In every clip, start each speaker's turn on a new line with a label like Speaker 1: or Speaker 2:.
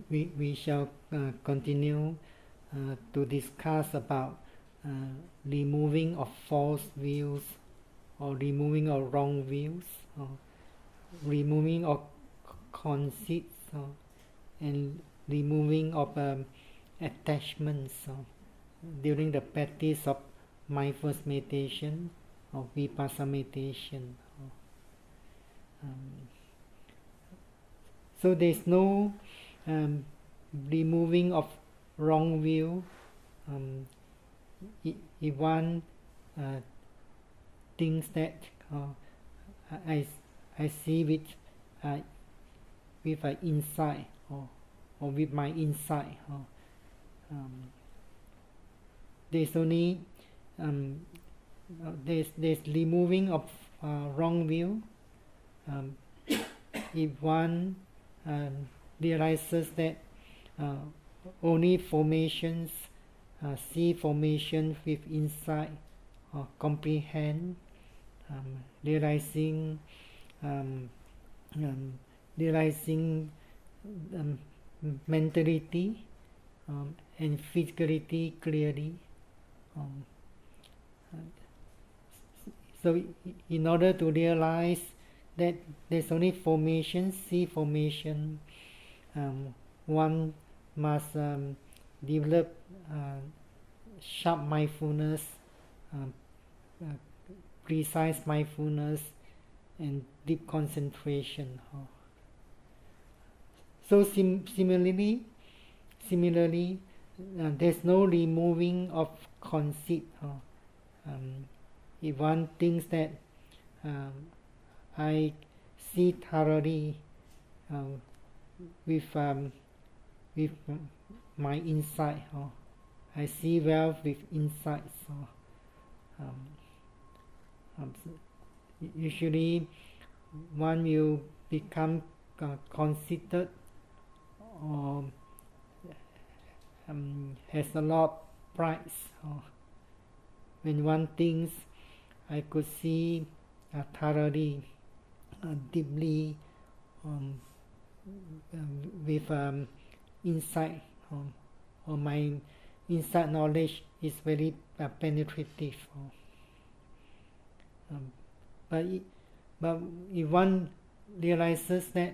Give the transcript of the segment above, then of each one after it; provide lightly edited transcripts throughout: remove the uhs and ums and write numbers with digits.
Speaker 1: we shall continue to discuss about removing of false views, or removing of wrong views, or removing of conceits, and removing of attachments during the practice of mindfulness meditation or Vipassana meditation. So there's no removing of wrong view. If one thinks that I see with an insight, or with my insight, there's only there's removing of wrong view. If one realizes that only formations, see formation with insight, or comprehend, realizing mentality and physicality clearly. So in order to realize that there's only formation, see formation, one must develop sharp mindfulness, precise mindfulness, and deep concentration. So similarly, there's no removing of conceit. If one thinks that I see thoroughly with my insight, I see well with insights. Usually one will become conceited, or has a lot of pride. When one thinks I could see thoroughly, deeply, with insight, or my insight knowledge is very penetrative. But if one realizes that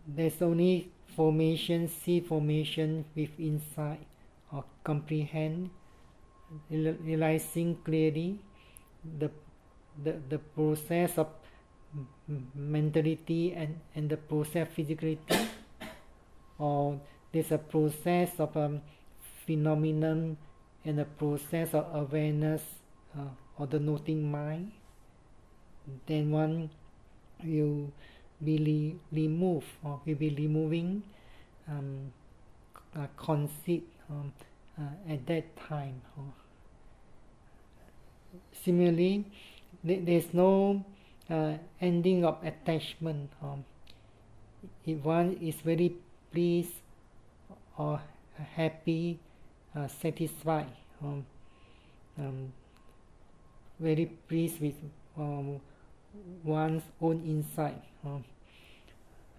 Speaker 1: there's only formation, see formation with insight, or comprehend, realizing clearly the process of mentality and the process of physicality, or there's a process of phenomenon and a process of awareness, or the noting mind, then one will be removed, or will be removing conceit at that time. Similarly, there's no ending of attachment. If one is very pleased or happy, satisfied, very pleased with one's own insight,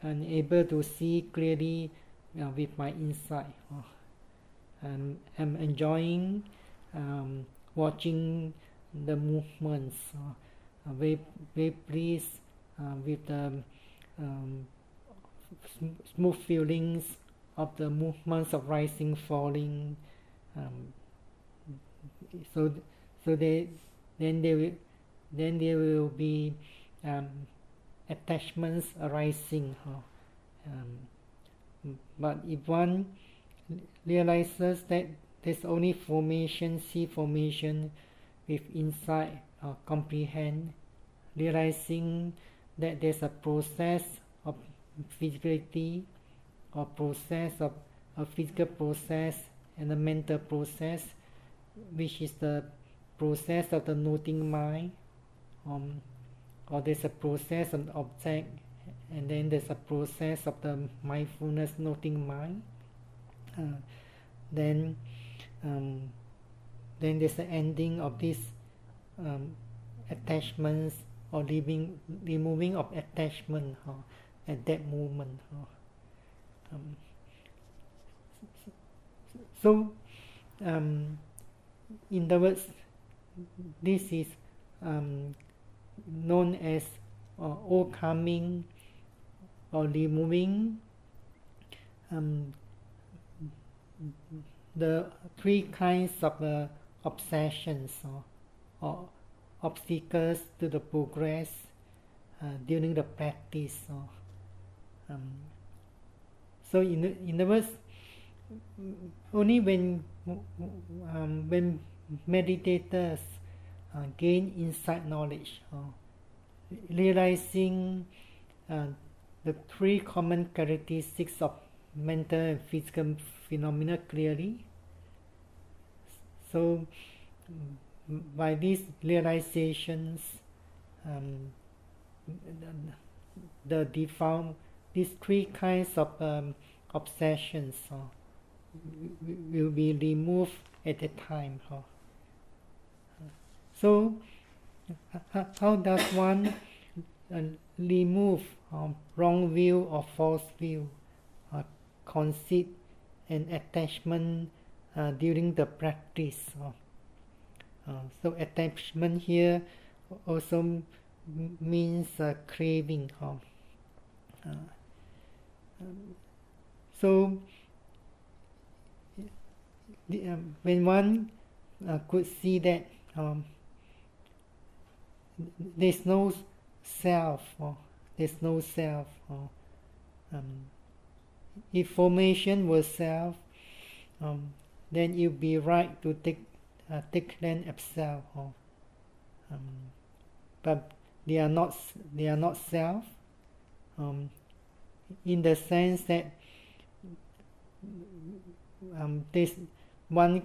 Speaker 1: and able to see clearly with my insight, and I'm enjoying watching the movements, very pleased with the smooth feelings of the movements of rising, falling. So then there will be attachments arising. But if one realizes that there's only formation, see formation with insight, or comprehend, realizing that there's a process of physicality, or process of a physical process and a mental process, which is the process of the noting mind, or there's a process of object, and then there's a process of the mindfulness noting mind. Then there's the ending of these attachments, or removing of attachment at that moment. So, in other words, this is known as overcoming or removing the three kinds of obsessions or obstacles to the progress during the practice. So in other words, only when meditators gain insight knowledge, realizing the three common characteristics of mental and physical phenomena clearly. So by these realizations, these three kinds of obsessions will be removed at a time. So how does one remove wrong view or false view, conceit and attachment during the practice? So attachment here also means craving. So when one could see that there's no self, if formation was self, then it would be right to take them as self, but they are not self, in the sense that this one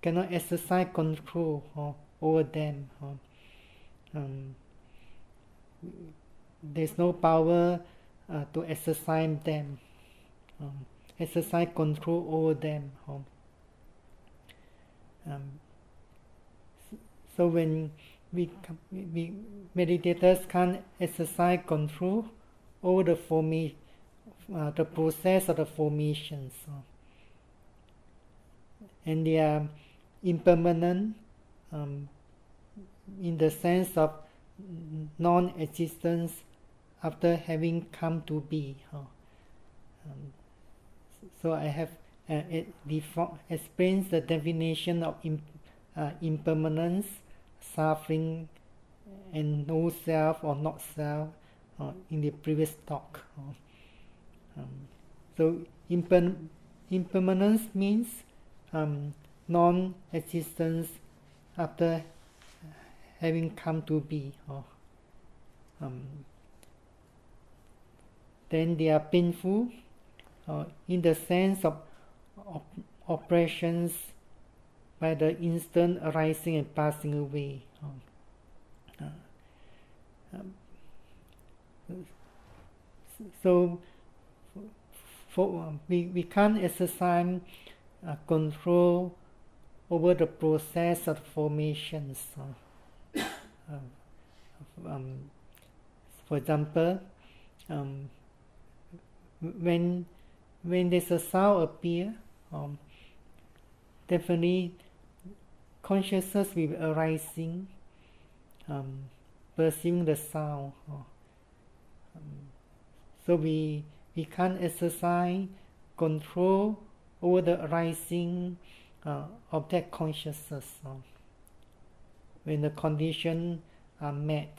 Speaker 1: cannot exercise control over them. There's no power to exercise them, exercise control over them. So when we meditators can't exercise control over the process of the formations, and they are impermanent in the sense of non-existence after having come to be. So I have explained the definition of impermanence, suffering, and no self or not self in the previous talk. So impermanence means non-existence after having come to be. Then they are painful in the sense of oppressions by the instant arising and passing away. So we can't exercise control over the process of formations. For example, when there's a sound appear, definitely consciousness will be arising, perceiving the sound. So we can't exercise control over the arising object consciousness when the conditions are met.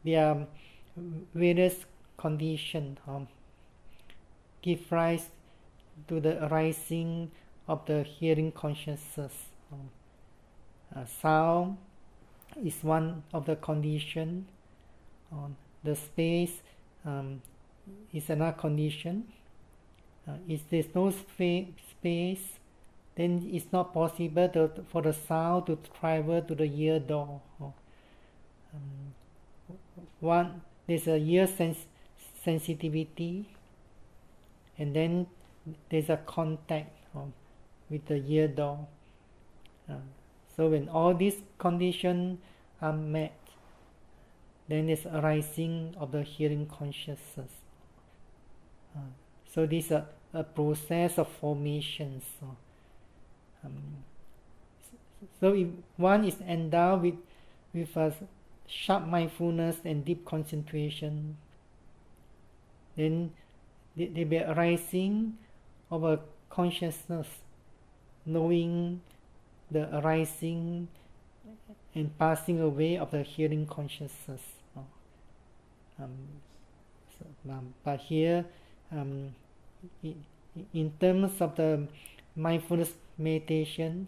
Speaker 1: There are various conditions give rise to the arising of the hearing consciousness. Sound is one of the conditions. The space is another condition. If there's no space, then it's not possible for the sound to travel to the ear door. There's a ear sensitivity, and then there's a contact with the ear door. So when all these conditions are met, then there's arising of the hearing consciousness. So this is a process of formation. So if one is endowed with a sharp mindfulness and deep concentration, then there will be arising of a consciousness, knowing the arising and passing away of the hearing consciousness. But here, in terms of the mindfulness meditation,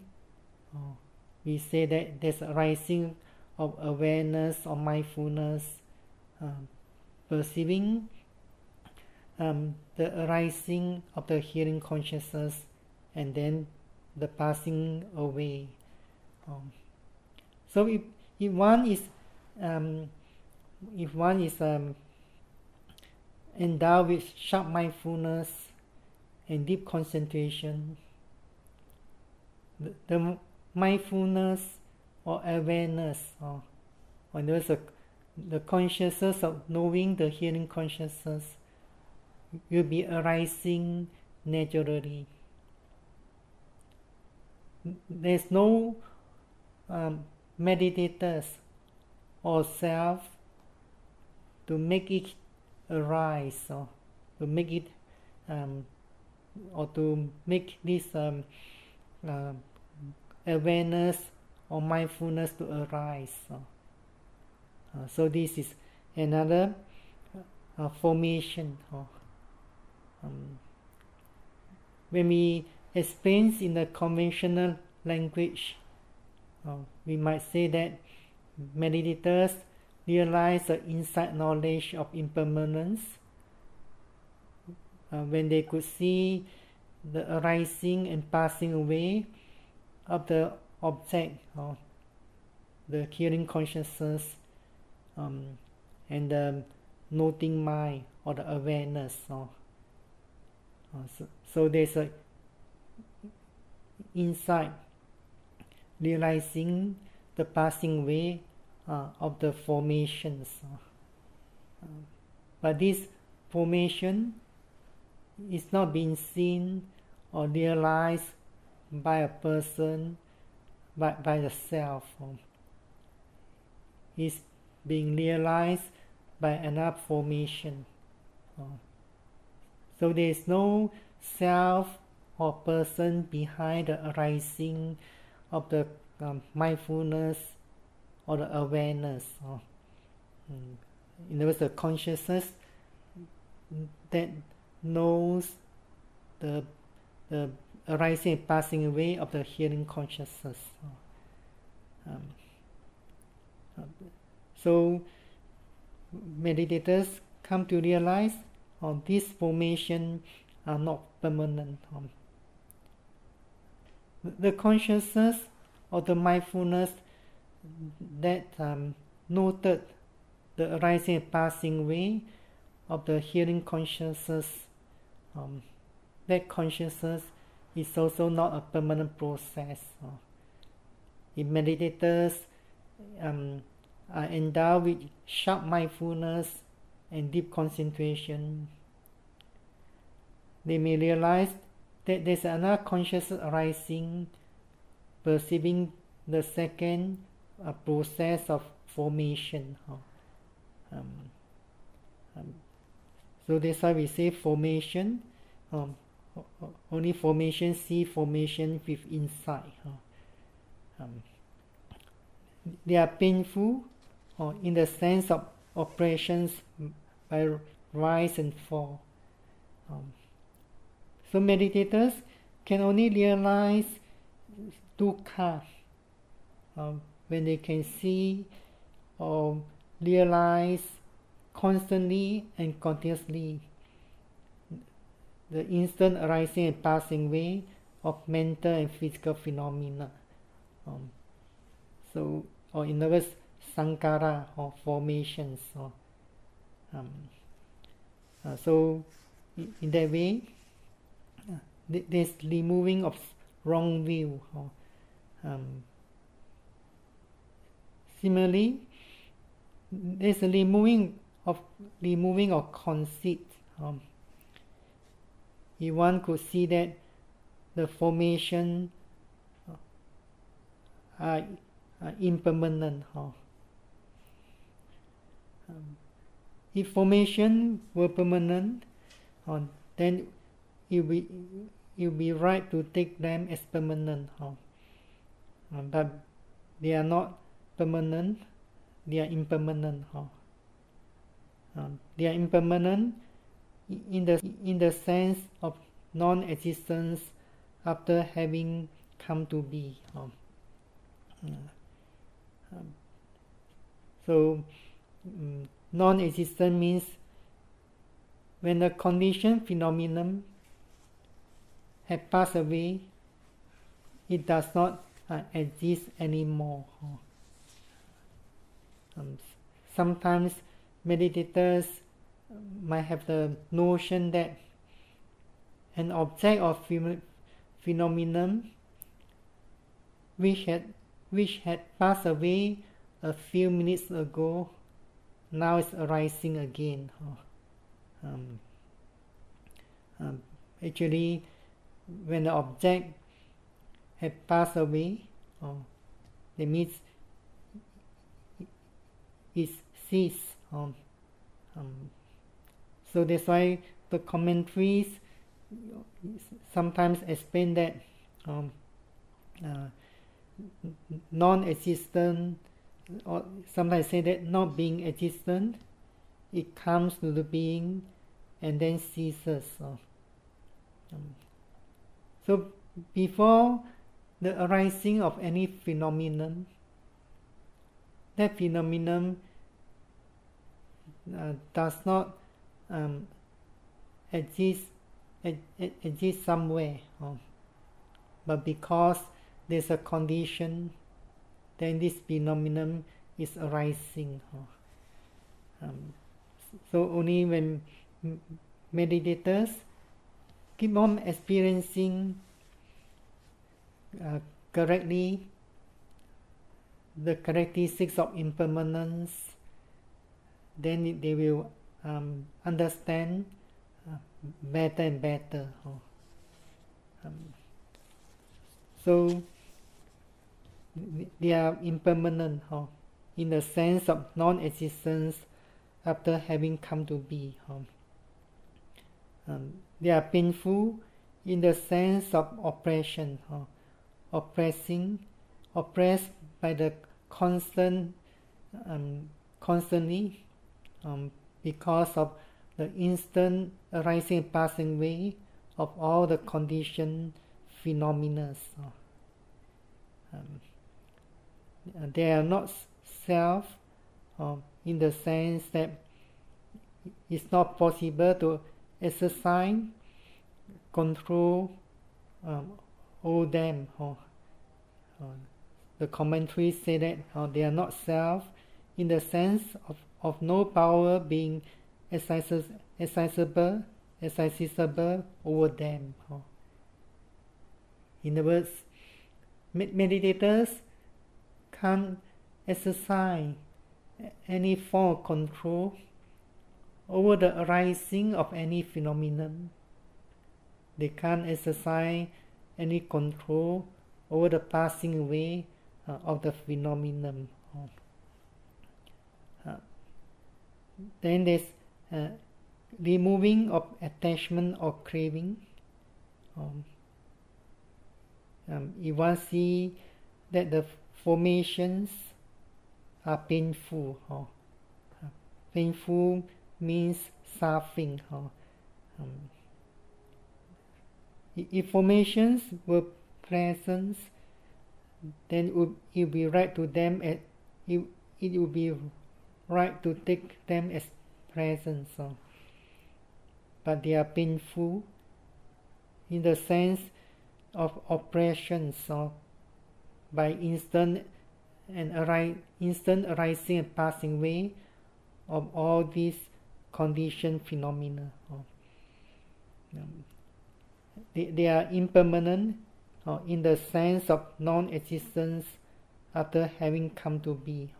Speaker 1: we say that there's arising of awareness or mindfulness, perceiving the arising of the hearing consciousness, and then the passing away. So if one is endowed with sharp mindfulness and deep concentration, the mindfulness or awareness, or the consciousness of knowing the hearing consciousness will be arising naturally. There's no meditators or self to make it arise, or to make it or to make this awareness or mindfulness to arise. So this is another formation. When we explain in the conventional language, we might say that meditators realize the insight knowledge of impermanence when they could see the arising and passing away of the object, the hearing consciousness, and the noting mind or the awareness. So there's a insight realizing the passing away of the formations. But this formation is not being seen or realized by a person, but by the self. It's being realized by another formation. So there is no self or person behind the arising of the mindfulness or the awareness. In other words, the consciousness that knows the arising and passing away of the hearing consciousness. So meditators come to realize these formations are not permanent. The consciousness or the mindfulness that noted the arising and passing away of the hearing consciousness, that consciousness is also not a permanent process. If meditators are endowed with sharp mindfulness and deep concentration, they may realize that there's another consciousness arising, perceiving the second process of formation. So that's why we say formation, only formation, see formation with insight. They are painful in the sense of operations by rise and fall. So meditators can only realize dukkha when they can see or realize constantly and continuously the instant arising and passing away of mental and physical phenomena. So, or in other words, sankhara or formations. So, in that way, there's removing of wrong view. Similarly, there's a removing of conceit. If one could see that the formation are impermanent. If formation were permanent, then it will be right to take them as permanent. But they are not permanent, they are impermanent. They are impermanent in the sense of non-existence after having come to be. So non-existent means when the conditioned phenomenon has passed away, it does not exist anymore. Sometimes meditators might have the notion that an object of phenomenon which had passed away a few minutes ago now is arising again. Actually, when the object had passed away, that means it ceased. So that's why the commentaries sometimes explain that non-existent, or sometimes say that not being existent, it comes to the being and then ceases. So before the arising of any phenomenon, that phenomenon does not exist somewhere, but because there's a condition, then this phenomenon is arising. So only when meditators keep on experiencing correctly the characteristics of impermanence, then they will understand better and better. So they are impermanent in the sense of non-existence after having come to be. They are painful in the sense of oppression, oppressed by the constantly because of the instant arising and passing away of all the conditioned phenomena. They are not self in the sense that it's not possible to exercise control over them. The commentaries say that they are not self in the sense of no power being exercisable over them. In other words, meditators can't exercise any form of control over the arising of any phenomenon. They can't exercise any control over the passing away of the phenomenon. Then there's removing of attachment or craving. If one see that the formations are painful, painful means suffering. If formations were present, then it would be right to them. It would be right to take them as present. But they are painful in the sense of oppression, by instant arising and passing away of all these conditioned phenomena. They are impermanent in the sense of non-existence after having come to be.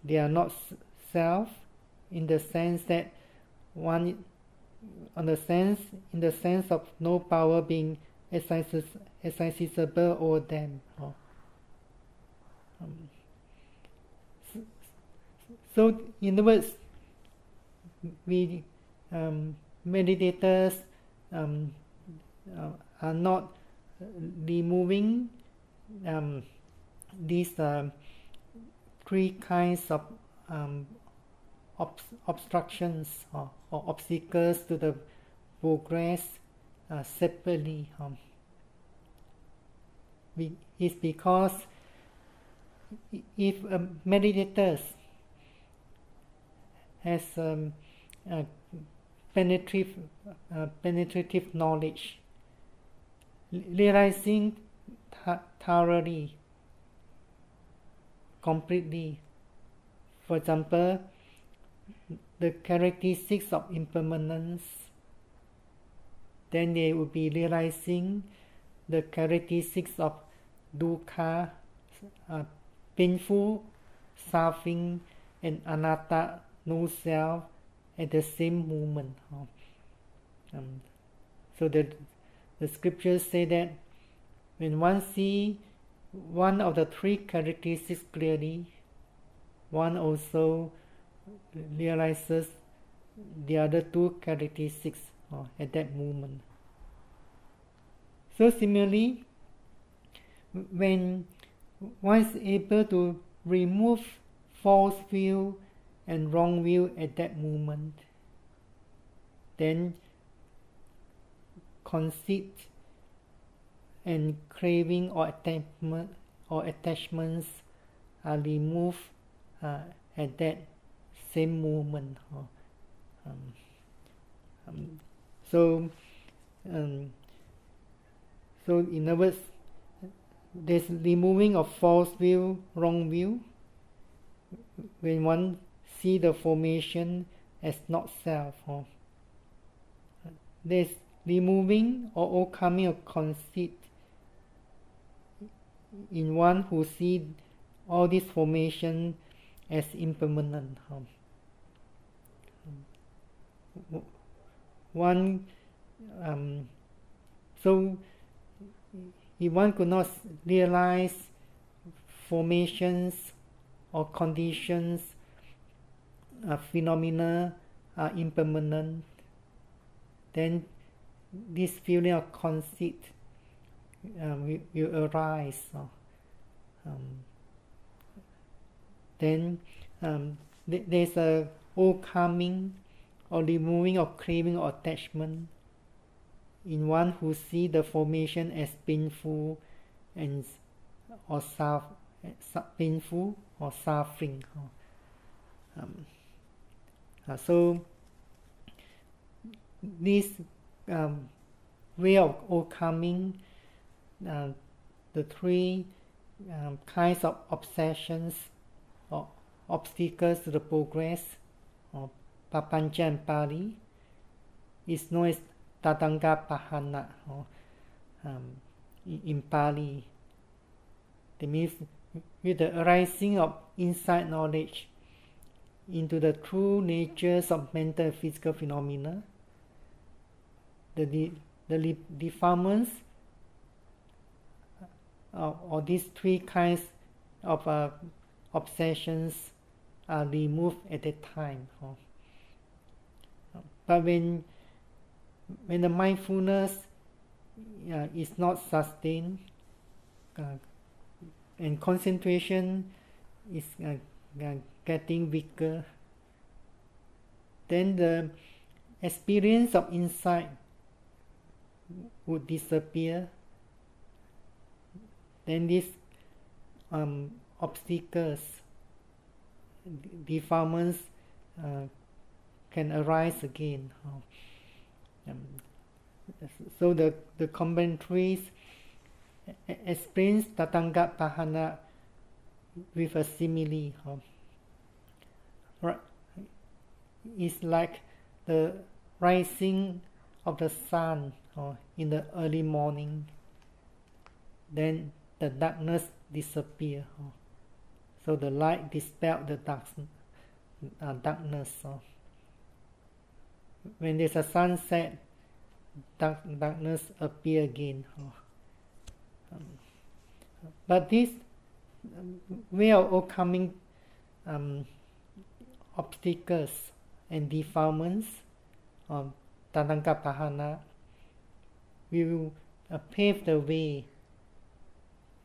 Speaker 1: they are not self, in the sense that in the sense of no power being exercisable over them. So in other words, we meditators are not removing these three kinds of obstructions or obstacles to the progress separately. It's because if meditators has penetrative knowledge, realizing thoroughly, completely, for example, the characteristics of impermanence, then they will be realizing the characteristics of dukkha, painful, suffering, and anatta, no self, at the same moment. So the scriptures say that when one sees one of the three characteristics clearly, one also realizes the other two characteristics at that moment. So similarly, when one is able to remove false view and wrong view at that moment, then conceit and craving or attachments are removed at that same moment. So in other words, there's removing of false view, wrong view, when one see the formation as not self. There's removing or overcoming of conceit in one who see all this formation as impermanent. So if one could not realize formations or conditions, phenomena are impermanent, then this feeling of conceit will arise. Then there's a overcoming or removing of craving or attachment in one who see the formation as painful or suffering. So this way of overcoming the three kinds of obsessions or obstacles to the progress, or papancha and pali, is known as tatanga pahana, in Pali. That means with the arising of insight knowledge into the true natures of mental and physical phenomena, the defilements or these three kinds of obsessions are removed at that time. But when the mindfulness is not sustained and concentration is getting weaker, then the experience of insight would disappear. Then these obstacles, defilements can arise again. So the commentaries explains tatanga pahana with a simile. It's like the rising of the sun in the early morning. Then the darkness disappears. So the light dispels the darkness. When there's a sunset, darkness appear again. But this way of overcoming obstacles and defilements of Tathanga Pahana will pave the way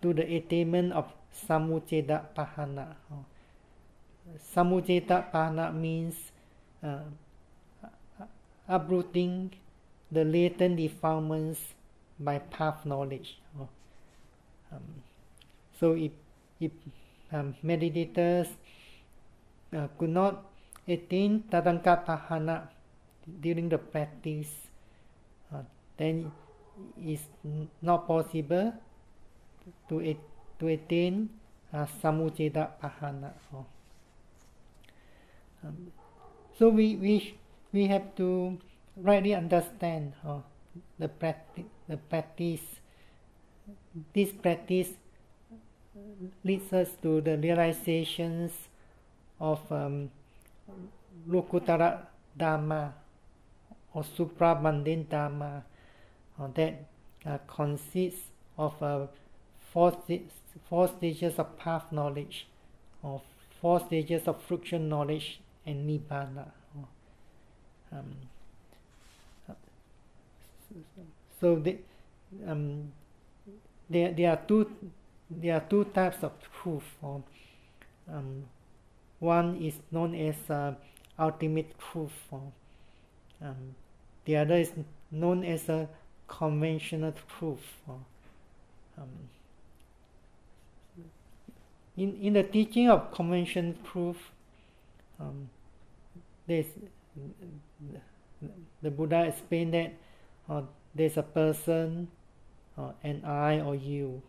Speaker 1: to the attainment of Samujjeda Pahana. Samujjeda Pahana means uprooting the latent defilements by path knowledge. So if meditators could not attain Tathanga Pahana during the practice, then it's not possible to attain Samujjeda Pahana. So we have to rightly understand the practice. This practice leads us to the realizations of Lokuttara Dhamma or supramundane Dhamma that consists of four stages of path knowledge, or 4 stages of fruition knowledge, and Nibbana. So there are two types of truth. One is known as ultimate truth. The other is known as a conventional truth. In the teaching of conventional truth, the Buddha explained that there's a person, an I or you.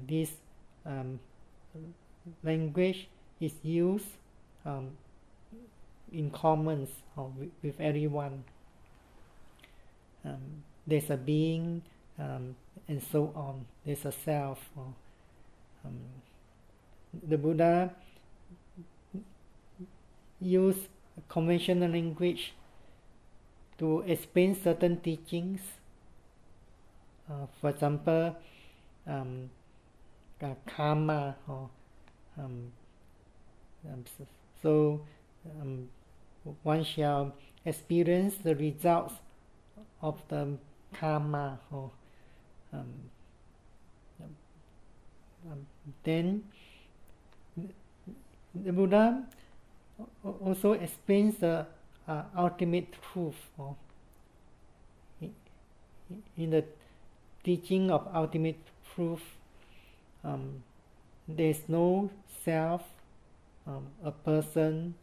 Speaker 1: This language is used in common with everyone. There's a being, and so on. There's a self. The Buddha used conventional language to explain certain teachings. For example, karma. So one shall experience the results of the karma. Then the Buddha also explains the ultimate truth. In the teaching of ultimate truth, there is no self, a person,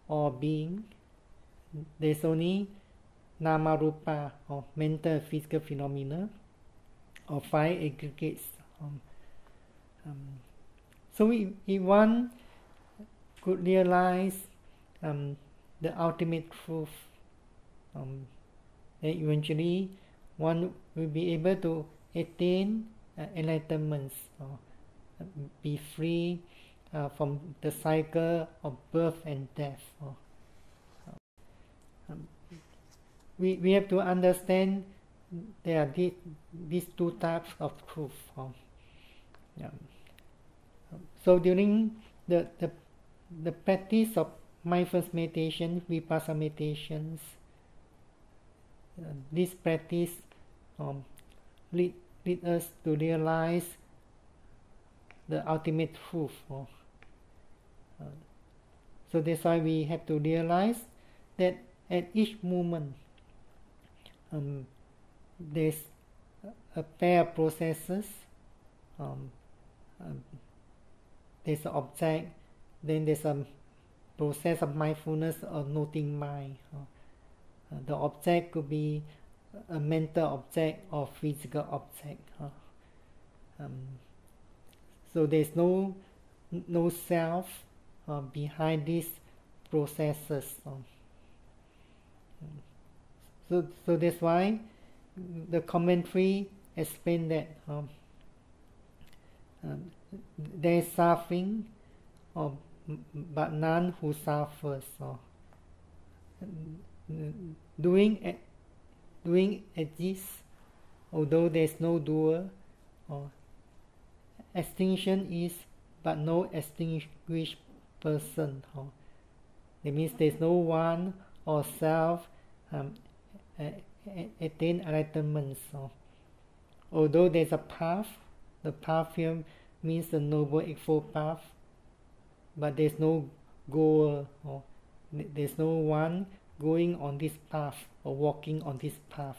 Speaker 1: or being. There is only nama rupa, or mental and physical phenomena, or 5 aggregates. So if one could realize the ultimate truth, then eventually one will be able to attain enlightenment, be free from the cycle of birth and death. We have to understand there are these 2 types of truth. So during the practice of mindfulness meditation, Vipassana meditations, this practice lead us to realize the ultimate truth. So that's why we have to realize that at each moment there's a pair of processes. There's an object, then there's a process of mindfulness or noting mind. The object could be a mental object or physical object. So there's no self behind these processes. So that's why the commentary explained that there is suffering, but none who suffers. Doing exists, although there is no doer. Extinction is, but no extinguished person. That means there is no one or self attain enlightenment. Although there is a path, the path here means the Noble Eightfold Path, but there is no goer, there is no one going on this path or walking on this path.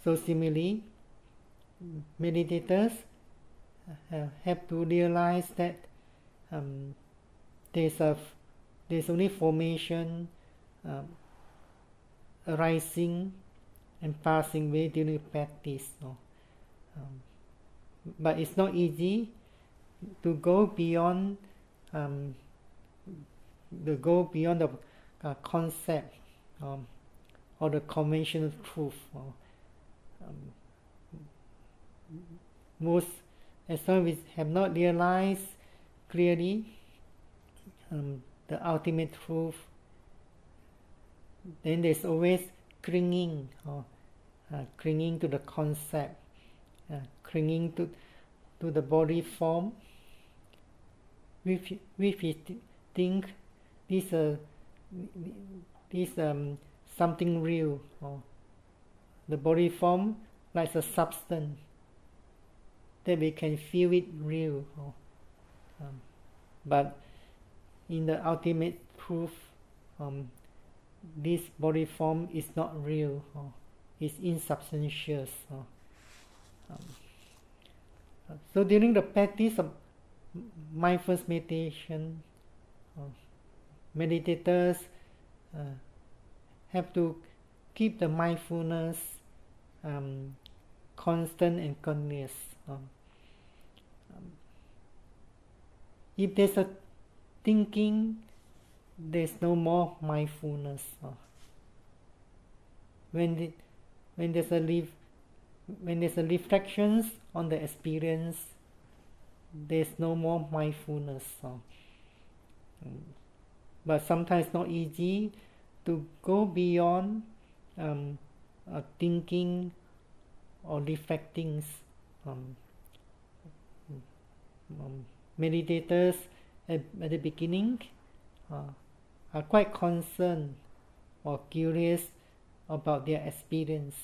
Speaker 1: So similarly, meditators have to realize that there's only formation, arising and passing away during practice. But it's not easy to go beyond the concept or the conventional truth. Most, as long as we have not realized clearly the ultimate truth, then there's always clinging, clinging to the concept, clinging to the body form. We think this something real, the body form like a substance that we can feel it real. But in the ultimate truth, this body form is not real, it's insubstantial. So during the practice of mindfulness meditation, meditators have to keep the mindfulness constant and continuous. If there's a thinking, there's no more mindfulness. When there's a reflections on the experience, there's no more mindfulness. But sometimes it's not easy to go beyond thinking or reflecting. Meditators at the beginning are quite concerned or curious about their experience.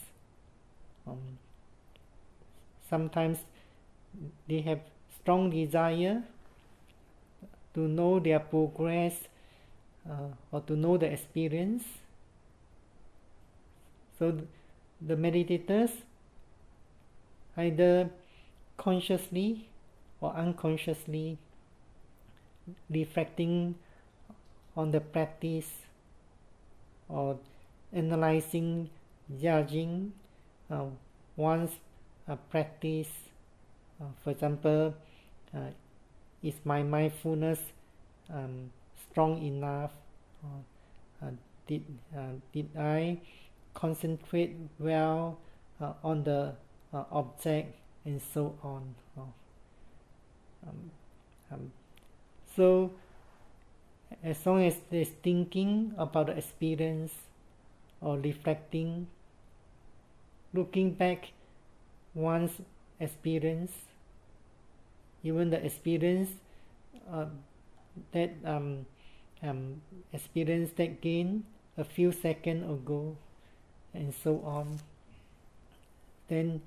Speaker 1: Sometimes they have strong desire to know their progress or to know the experience. So the meditators, either consciously or unconsciously, reflecting on the practice or analyzing, judging one's practice. For example, is my mindfulness strong enough? Did I concentrate well on the object, and so on. So as long as there's thinking about the experience or reflecting, looking back one's experience, even the experience that experience that gained a few seconds ago, and so on, then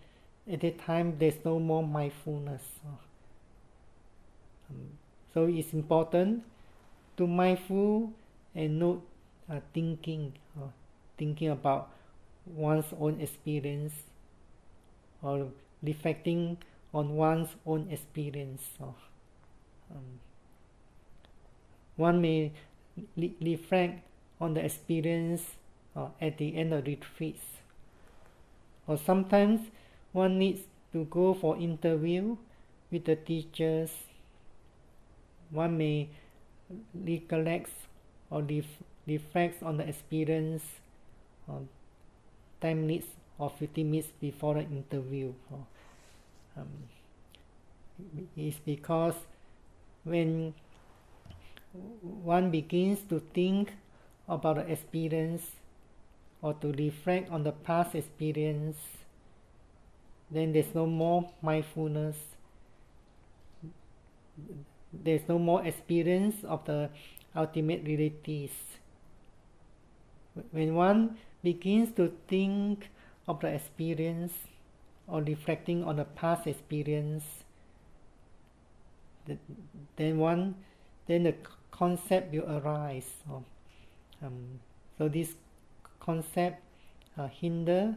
Speaker 1: at that time there's no more mindfulness. So it's important to mindful and not thinking about one's own experience or reflecting on one's own experience. One may reflect on the experience at the end of retreats, or sometimes one needs to go for interview with the teachers. One may recollect or reflect on the experience 10 minutes or 15 minutes before the interview. is because when one begins to think about the experience or to reflect on the past experience, then there's no more mindfulness. There's no more experience of the ultimate realities. When one begins to think of the experience or reflecting on the past experience, then the concept will arise. So this concept hinder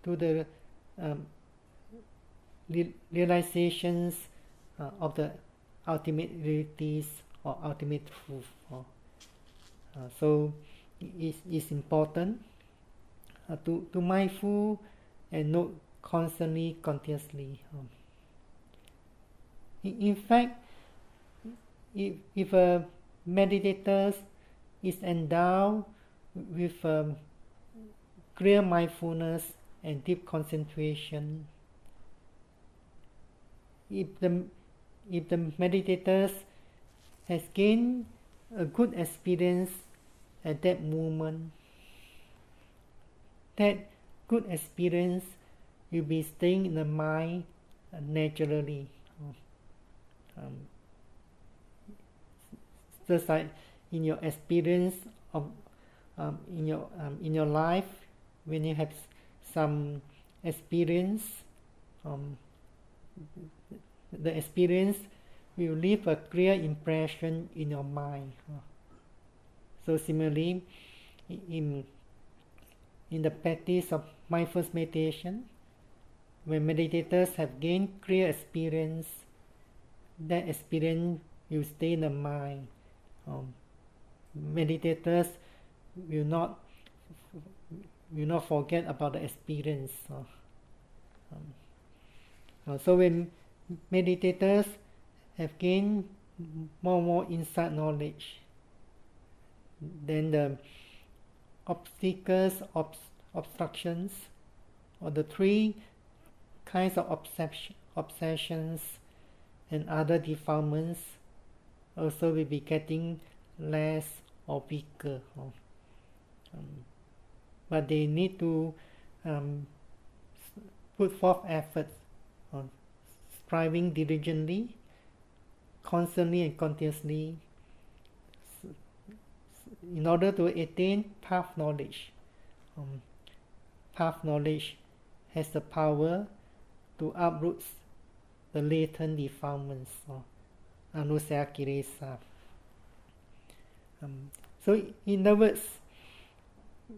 Speaker 1: to the realizations of the ultimate realities or ultimate truth. So it's important to mindful and note constantly, continuously. In fact, if a meditator is endowed with clear mindfulness and deep concentration, if the meditator has gained a good experience at that moment, that good experience will be staying in the mind naturally. Just like in your experience of in your life, when you have some experience, the experience will leave a clear impression in your mind. So similarly, in the practice of mindfulness meditation, when meditators have gained clear experience, that experience will stay in the mind. Meditators will not forget about the experience. So when meditators have gained more and more insight knowledge, then the obstacles, obstructions, or the three kinds of obsessions and other defilements also will be getting less or weaker. But they need to put forth effort on striving diligently, constantly and continuously, in order to attain path knowledge. Path knowledge has the power to uproot the latent defilements, anusaya kilesa. So in other words,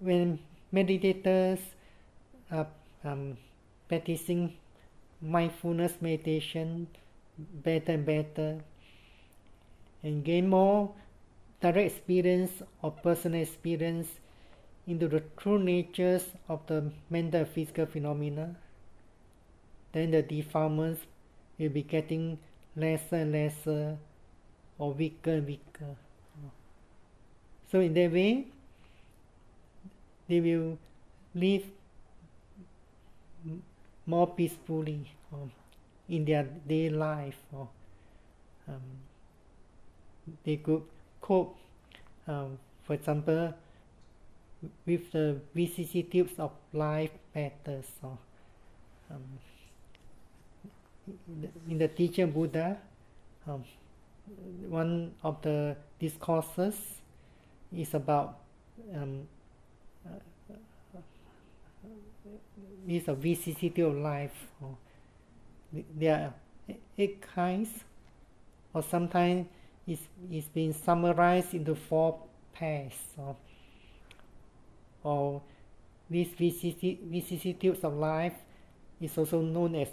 Speaker 1: when meditators are practicing mindfulness meditation better and better, and gain more direct experience or personal experience into the true natures of the mental and physical phenomena, then the defilements will be getting lesser and lesser or weaker and weaker. So in that way, they will live more peacefully in their daily life. They could cope, for example, with the vicissitudes of life better. In the teaching of Buddha, one of the discourses is about is a vicissitude of life. There are 8 kinds, or sometimes it's been summarized into 4 pairs. Or these vicissitudes of life is also known as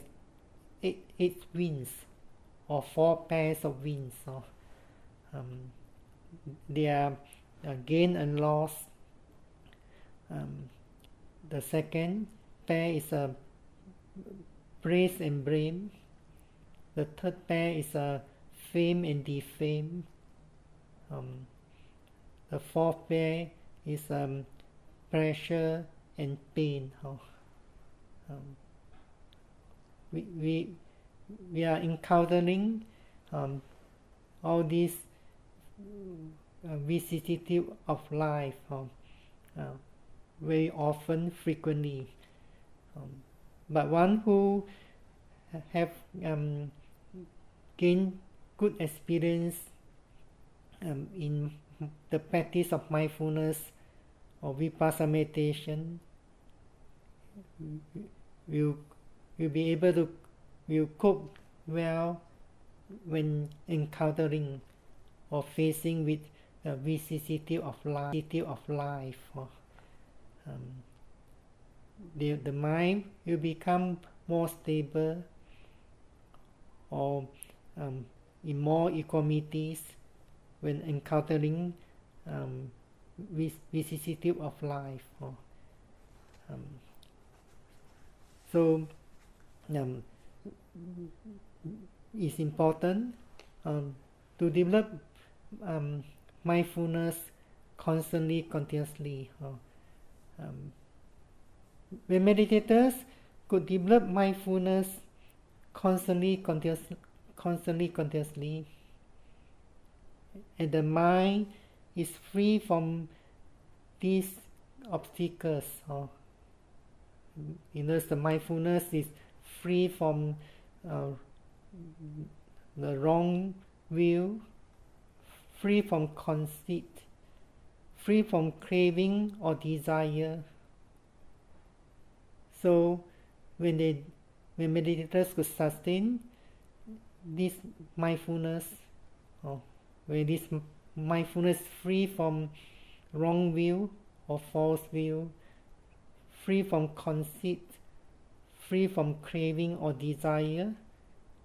Speaker 1: 8 winds, or 4 pairs of winds. They are gain and loss. The second pair is praise and blame. The third pair is fame and defame. The fourth pair is pleasure and pain. we are encountering all these vicissitudes of life very often, frequently. But one who have gained good experience in the practice of mindfulness or Vipassana meditation will be able to cope well when encountering or facing with the vicissitude of life. The mind will become more stable or in more equanimities when encountering vicissitude of life. So it's important to develop mindfulness constantly, continuously. When meditators could develop mindfulness constantly, continuously, and the mind is free from these obstacles. The mindfulness is free from the wrong view, free from conceit, free from craving or desire. So when meditators could sustain this mindfulness, when this mindfulness free from wrong view or false view, free from conceit, free from craving or desire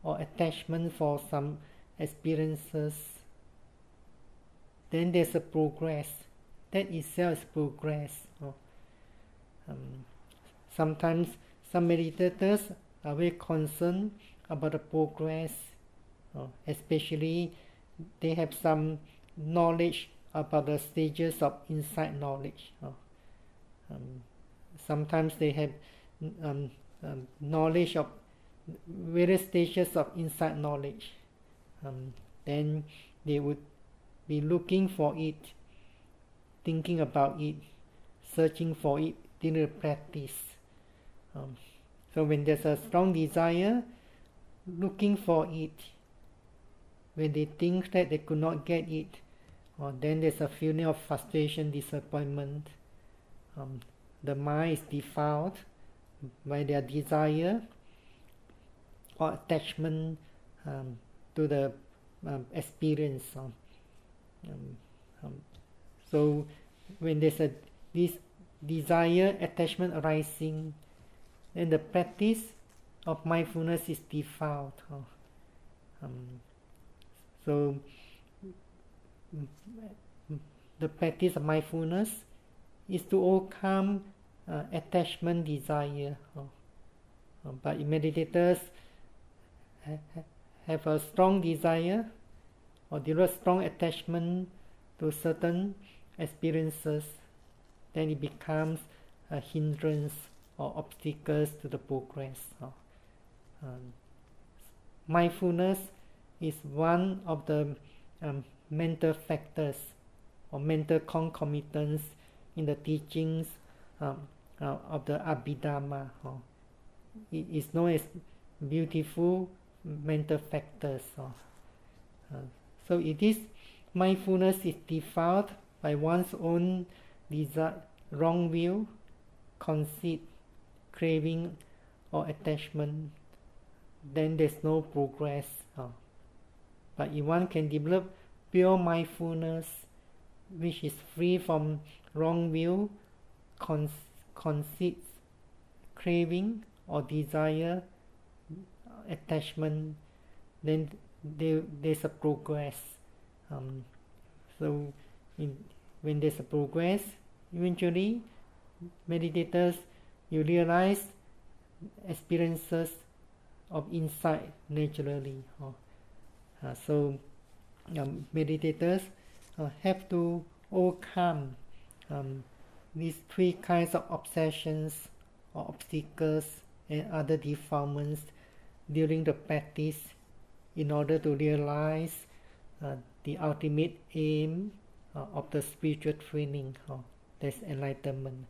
Speaker 1: or attachment for some experiences, then there's a progress. That itself is progress. Sometimes some meditators are very concerned about the progress, especially they have some knowledge about the stages of insight knowledge. Sometimes they have knowledge of various stages of insight knowledge. Then they would be looking for it, thinking about it, searching for it in the practice. So when there's a strong desire, looking for it, when they think that they could not get it, then there's a feeling of frustration, disappointment. The mind is defiled by their desire or attachment to the experience. So when there's this desire, attachment arising, then the practice of mindfulness is defiled. So the practice of mindfulness is to overcome attachment, desire. But if meditators have a strong desire or develop strong attachment to certain experiences, then it becomes a hindrance or obstacles to the progress. Mindfulness is one of the mental factors or mental concomitants in the teachings of the Abhidhamma. It is known as beautiful mental factors. So it is mindfulness is defiled by one's own desire, wrong view, conceit, craving or attachment, then there's no progress. But if one can develop pure mindfulness, which is free from wrong view, conceit, craving or desire, attachment, then there's a progress. So when there's a progress, eventually meditators, you realize experiences of insight naturally. So meditators have to overcome these three kinds of obsessions or obstacles and other defilements during the practice in order to realize the ultimate aim of the spiritual training, that's enlightenment.